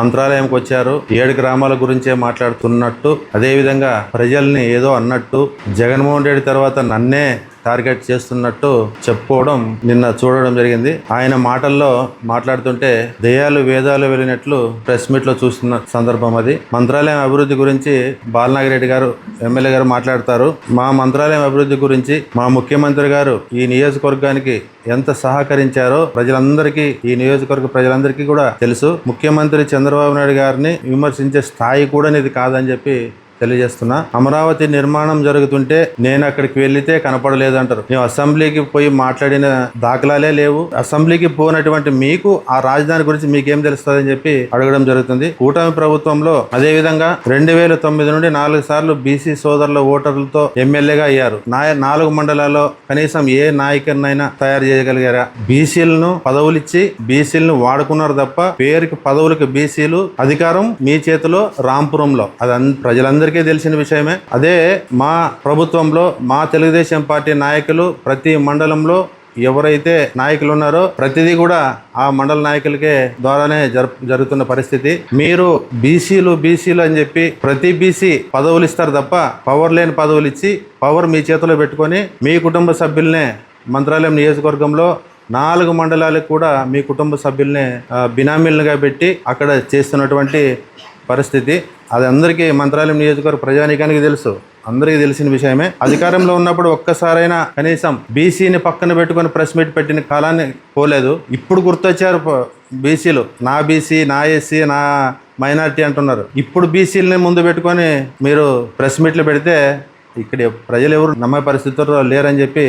మంత్రాలయంకి వచ్చారు, 7 గ్రామాల గురించే మాట్లాడుతున్నట్టు, అదేవిధంగా ప్రజల్ని ఏదో అన్నట్టు, జగన్మోహన్ రెడ్డి తర్వాత నన్నే టార్గెట్ చేస్తున్నట్టు చెప్పుకోవడం నిన్న చూడడం జరిగింది. ఆయన మాటల్లో మాట్లాడుతుంటే దెయ్యాలు వేదాలు వెళ్ళినట్లు ప్రెస్ మీట్ లో చూస్తున్న సందర్భం అది. మంత్రాలయం అభివృద్ధి గురించి బాలనాగిరెడ్డి గారు ఎమ్మెల్యే గారు మాట్లాడతారు. మా మంత్రాలయం అభివృద్ధి గురించి మా ముఖ్యమంత్రి గారు ఈ నియోజకవర్గానికి ఎంత సహకరించారో ప్రజలందరికీ, ఈ నియోజకవర్గ ప్రజలందరికీ కూడా తెలుసు. ముఖ్యమంత్రి చంద్రబాబు నాయుడు గారిని విమర్శించే స్థాయి కూడా ఇది కాదని చెప్పి తెలియజేస్తున్నా. అమరావతి నిర్మాణం జరుగుతుంటే నేను అక్కడికి వెళ్లితే కనపడలేదంటారు. మేము అసెంబ్లీకి పోయి మాట్లాడిన దాఖలాలే లేవు. అసెంబ్లీకి పోనటువంటి మీకు ఆ రాజధాని గురించి మీకేం తెలుస్తుందని చెప్పి అడగడం జరుగుతుంది. కూటమి ప్రభుత్వంలో అదే విధంగా 2009 నుండి 4 సార్లు బీసీ సోదరుల ఓటర్లతో ఎమ్మెల్యేగా అయ్యారు. 4 మండలాల్లో కనీసం ఏ నాయకుడినైనా తయారు చేయగలిగారా? బీసీలను పదవులిచ్చి బీసీలను వాడుకున్నారు తప్ప పేరుకి పదవులకు బీసీలు, అధికారం మీ చేతిలో రాంపురంలో. అది ప్రజలందరికీ తెలిసిన విషయమే. అదే మా ప్రభుత్వంలో మా తెలుగుదేశం పార్టీ నాయకులు ప్రతి మండలంలో ఎవరైతే నాయకులు ఉన్నారో ప్రతిదీ కూడా ఆ మండల నాయకులకే ద్వారానే జరుగుతున్న పరిస్థితి. మీరు బీసీలు అని చెప్పి ప్రతి బీసీ పదవులు ఇస్తారు తప్ప పవర్ లేని పదవులు ఇచ్చి పవర్ మీ చేతిలో పెట్టుకొని మీ కుటుంబ సభ్యులనే మంత్రాలయం నియోజకవర్గంలో 4 మండలాలకు కూడా మీ కుటుంబ సభ్యుల్ని బినామీలుగా పెట్టి అక్కడ చేస్తున్నటువంటి పరిస్థితి. అది అందరికీ మంత్రాలయం నియోజకవర్గ ప్రజానీకానికి తెలుసు, అందరికీ తెలిసిన విషయమే. అధికారంలో ఉన్నప్పుడు ఒక్కసారైనా కనీసం బీసీని పక్కన పెట్టుకొని ప్రెస్ మీట్ పెట్టిన కాలాన్ని పోలేదు. ఇప్పుడు గుర్తొచ్చారు బీసీలు. నా బీసీ, నా ఎస్సీ, నా మైనారిటీ అంటున్నారు. ఇప్పుడు బీసీలని ముందు పెట్టుకొని మీరు ప్రెస్ మీట్లు పెడితే ఇక్కడ ప్రజలు ఎవరు నమ్మే పరిస్థితుల్లో లేరని చెప్పి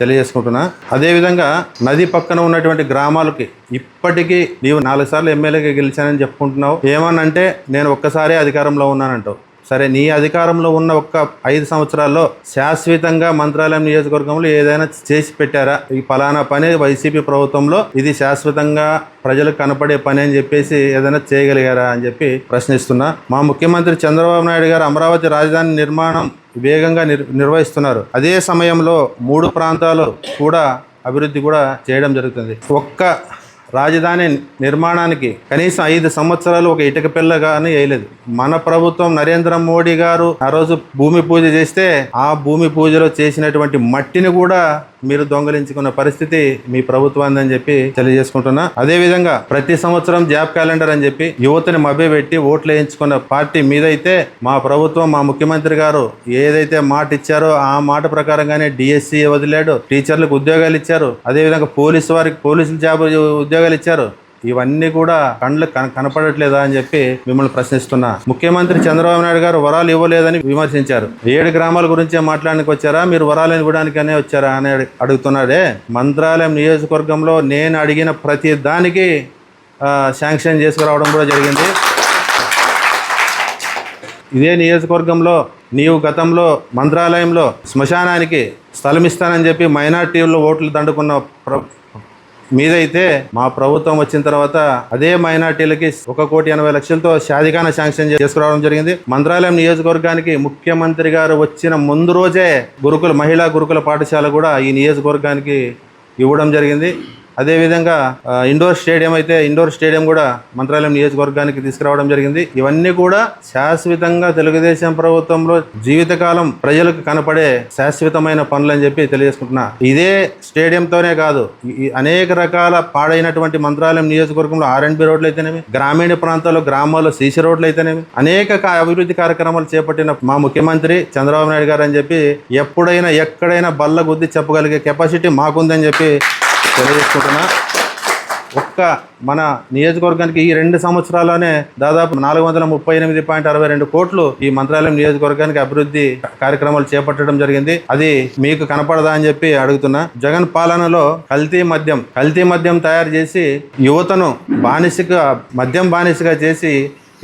తెలియజేసుకుంటున్నా. అదేవిధంగా నది పక్కన ఉన్నటువంటి గ్రామాలకి ఇప్పటికీ నీవు 4 సార్లు ఎమ్మెల్యేగా గెలిచానని చెప్పుకుంటున్నావు. ఏమనంటే నేను ఒక్కసారే అధికారంలో ఉన్నానంటావు. సరే, నీ అధికారంలో ఉన్న ఒక్క 5 సంవత్సరాల్లో శాశ్వతంగా మంత్రాలయం నియోజకవర్గంలో ఏదైనా చేసి పెట్టారా? ఈ ఫలానా పని వైసీపీ ప్రభుత్వంలో ఇది శాశ్వతంగా ప్రజలకు కనపడే పని అని చెప్పేసి ఏదైనా చేయగలిగారా అని చెప్పి ప్రశ్నిస్తున్నా. మా ముఖ్యమంత్రి చంద్రబాబు నాయుడు గారు అమరావతి రాజధాని నిర్మాణం వేగంగా నిర్వహిస్తున్నారు. అదే సమయంలో 3 ప్రాంతాలు కూడా అభివృద్ధి కూడా చేయడం జరుగుతుంది. ఒక్క రాజధాని నిర్మాణానికి కనీసం 5 సంవత్సరాలు ఒక ఇటుక పిల్ల కానీ వేయలేదు. మన ప్రభుత్వం నరేంద్ర మోడీ గారు ఆ రోజు భూమి పూజ చేస్తే ఆ భూమి పూజలో చేసినటువంటి మట్టిని కూడా మీరు దొంగలించుకున్న పరిస్థితి మీ ప్రభుత్వాన్ని అని చెప్పి తెలియజేసుకుంటున్నా. అదే విధంగా ప్రతి సంవత్సరం జాబ్ క్యాలెండర్ అని చెప్పి యువతని మభ్యపెట్టి ఓట్లు వేయించుకున్న పార్టీ మీదైతే మా ప్రభుత్వం, మా ముఖ్యమంత్రి గారు ఏదైతే మాట ఇచ్చారో ఆ మాట ప్రకారంగానే డిఎస్సి వదిలాడు, టీచర్లకు ఉద్యోగాలు ఇచ్చారు, అదేవిధంగా పోలీసుల జాబ్ ఉద్యోగాలు ఇచ్చారు. ఇవన్నీ కూడా కళ్ళకు కనపడట్లేదా అని చెప్పి మిమ్మల్ని ప్రశ్నిస్తున్నా. ముఖ్యమంత్రి చంద్రబాబు నాయుడు గారు వరాలు ఇవ్వలేదని విమర్శించారు. 7 గ్రామాల గురించే మాట్లాడడానికి వచ్చారా, మీరు వరాలను ఇవ్వడానికనే వచ్చారా అని అడుగుతున్నాడే. మంత్రాలయం నియోజకవర్గంలో నేను అడిగిన ప్రతి దానికి శాంక్షన్ చేసుకురావడం కూడా జరిగింది. ఇదే నియోజకవర్గంలో నీవు గతంలో మంత్రాలయంలో శ్మశానానికి స్థలం ఇస్తానని చెప్పి మైనార్టీల్లో ఓట్లు దండుకున్న మీదైతే మా ప్రభుత్వం వచ్చిన తర్వాత అదే మైనార్టీలకి 1,80,00,000తో షాదిఖానా శాంక్షన్ చేసుకురావడం జరిగింది. మంత్రాలయం నియోజకవర్గానికి ముఖ్యమంత్రి గారు వచ్చిన ముందు రోజే మహిళా గురుకుల పాఠశాల కూడా ఈ నియోజకవర్గానికి ఇవ్వడం జరిగింది. అదేవిధంగా ఇండోర్ స్టేడియం కూడా మంత్రాలయం నియోజకవర్గానికి తీసుకురావడం జరిగింది. ఇవన్నీ కూడా శాశ్వతంగా తెలుగుదేశం ప్రభుత్వంలో జీవితకాలం ప్రజలకు కనపడే శాశ్వతమైన పనులు అని చెప్పి తెలియజేసుకుంటున్నా. ఇదే స్టేడియంతోనే కాదు, అనేక రకాల పాడైనటువంటి మంత్రాలయం నియోజకవర్గంలో R&B రోడ్లు అయితేనేమి, గ్రామీణ ప్రాంతాల్లో గ్రామాల్లో సీసీ రోడ్లు అయితేనేమి అనేక అభివృద్ధి కార్యక్రమాలు చేపట్టిన మా ముఖ్యమంత్రి చంద్రబాబు నాయుడు గారు అని చెప్పి ఎప్పుడైనా ఎక్కడైనా బల్ల గుద్ది చెప్పగలిగే కెపాసిటీ మాకుందని చెప్పి తెలియజేసుకుంటున్నా. ఒక్క మన నియోజకవర్గానికి ఈ 2 సంవత్సరాల్లోనే దాదాపు 438.62 కోట్లు ఈ మంత్రాలయం నియోజకవర్గానికి అభివృద్ధి కార్యక్రమాలు చేపట్టడం జరిగింది. అది మీకు కనపడదా అని చెప్పి అడుగుతున్నా. జగన్ పాలనలో కల్తీ మద్యం తయారు చేసి యువతను మద్యం బానిసగా చేసి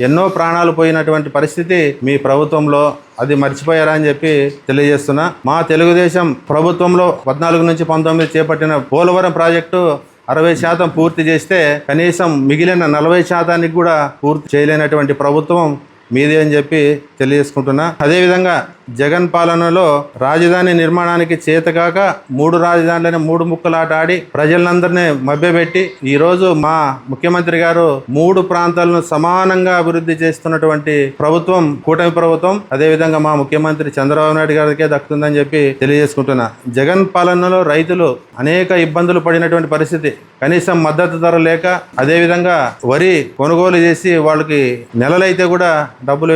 ఎన్నో ప్రాణాలు పోయినటువంటి పరిస్థితి మీ ప్రభుత్వంలో. అది మర్చిపోయారా అని చెప్పి తెలియజేస్తున్నా. మా తెలుగుదేశం ప్రభుత్వంలో 14 నుంచి 19 చేపట్టిన పోలవరం ప్రాజెక్టు 60% పూర్తి చేస్తే కనీసం మిగిలిన 40% కూడా పూర్తి చేయలేనటువంటి ప్రభుత్వం మీదే అని చెప్పి తెలియజేసుకుంటున్నా. అదేవిధంగా జగన్ పాలనలో రాజధాని నిర్మాణానికి చేతకాక 3 రాజధానులని 3 ముక్కలాట ఆడి ప్రజలందరినీ మభ్యపెట్టి ఈరోజు మా ముఖ్యమంత్రి గారు 3 ప్రాంతాలను సమానంగా అభివృద్ధి చేస్తున్నటువంటి ప్రభుత్వం కూటమి ప్రభుత్వం. అదేవిధంగా మా ముఖ్యమంత్రి చంద్రబాబు నాయుడు గారికే దక్కుతుందని చెప్పి తెలియజేసుకుంటున్నా. జగన్ పాలనలో రైతులు అనేక ఇబ్బందులు పడినటువంటి పరిస్థితి, కనీసం మద్దతు ధర లేక, అదేవిధంగా వరి కొనుగోలు చేసి వాళ్ళకి నెలలైతే కూడా డబ్బులు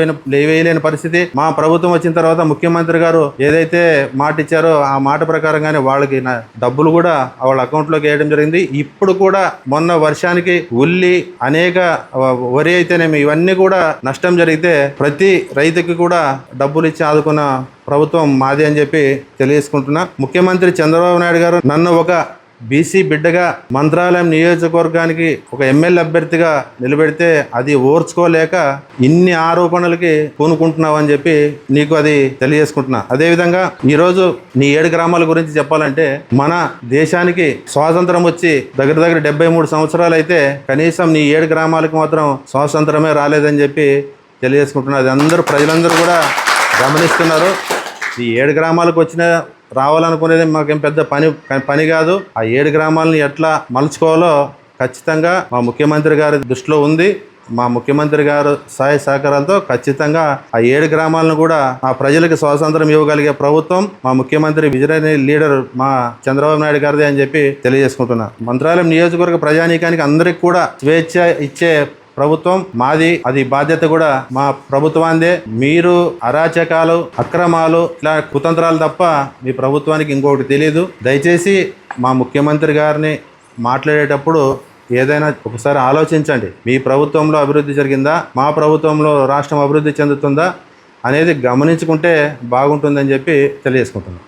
వేయలేని పరిస్థితి. మా ప్రభుత్వం వచ్చిన తర్వాత ముఖ్యమంత్రి గారు ఏదైతే మాట ఇచ్చారో ఆ మాట ప్రకారంగానే వాళ్ళకి డబ్బులు కూడా వాళ్ళ అకౌంట్లోకి వేయడం జరిగింది. ఇప్పుడు కూడా మొన్న వర్షానికి ఉల్లి అనేక వరి అయితేనేమి ఇవన్నీ కూడా నష్టం జరిగితే ప్రతి రైతుకి కూడా డబ్బులు ఇచ్చి ఆదుకున్న ప్రభుత్వం మాది అని చెప్పి తెలియజేసుకుంటున్నా. ముఖ్యమంత్రి చంద్రబాబు నాయుడు గారు నన్ను ఒక బీసీ బిడ్డగా మంత్రాలయం నియోజకవర్గానికి ఒక ఎమ్మెల్యే అభ్యర్థిగా నిలబెడితే అది ఓర్చుకోలేక ఇన్ని ఆరోపణలకి పూనుకుంటున్నావని చెప్పి నీకు అది తెలియజేసుకుంటున్నా. అదేవిధంగా ఈరోజు నీ 7 గ్రామాల గురించి చెప్పాలంటే మన దేశానికి స్వాతంత్రం వచ్చి దగ్గర 73 సంవత్సరాలు అయితే కనీసం నీ 7 గ్రామాలకు మాత్రం స్వాతంత్రమే రాలేదని చెప్పి తెలియజేసుకుంటున్నా. అది ప్రజలందరూ కూడా గమనిస్తున్నారు. ఈ 7 గ్రామాలకు వచ్చిన రావాలనుకునేది మాకేం పెద్ద పని కాదు. ఆ 7 గ్రామాలని ఎట్లా మలుచుకోవాలో ఖచ్చితంగా మా ముఖ్యమంత్రి గారి దృష్టిలో ఉంది. మా ముఖ్యమంత్రి గారు సహాయ సహకారాలతో ఖచ్చితంగా ఆ 7 గ్రామాలను కూడా ఆ ప్రజలకు స్వాతంత్రం ఇవ్వగలిగే ప్రభుత్వం మా ముఖ్యమంత్రి విజనరీ లీడర్ మా చంద్రబాబు నాయుడు గారిదే అని చెప్పి తెలియజేసుకుంటున్నా. మంత్రాలయం నియోజకవర్గ ప్రజానీకానికి అందరికి కూడా స్వేచ్ఛ ఇచ్చే ప్రభుత్వం మాది. అది బాధ్యత కూడా మా ప్రభుత్వాందే. మీరు అరాచకాలు, అక్రమాలు, ఇట్లా కుతంత్రాలు తప్ప మీ ప్రభుత్వానికి ఇంకొకటి తెలియదు. దయచేసి మా ముఖ్యమంత్రి గారిని మాట్లాడేటప్పుడు ఏదైనా ఒకసారి ఆలోచించండి. మీ ప్రభుత్వంలో అభివృద్ధి జరిగిందా, మా ప్రభుత్వంలో రాష్ట్రం అభివృద్ధి చెందుతుందా అనేది గమనించుకుంటే బాగుంటుందని చెప్పి తెలియజేసుకుంటున్నాను.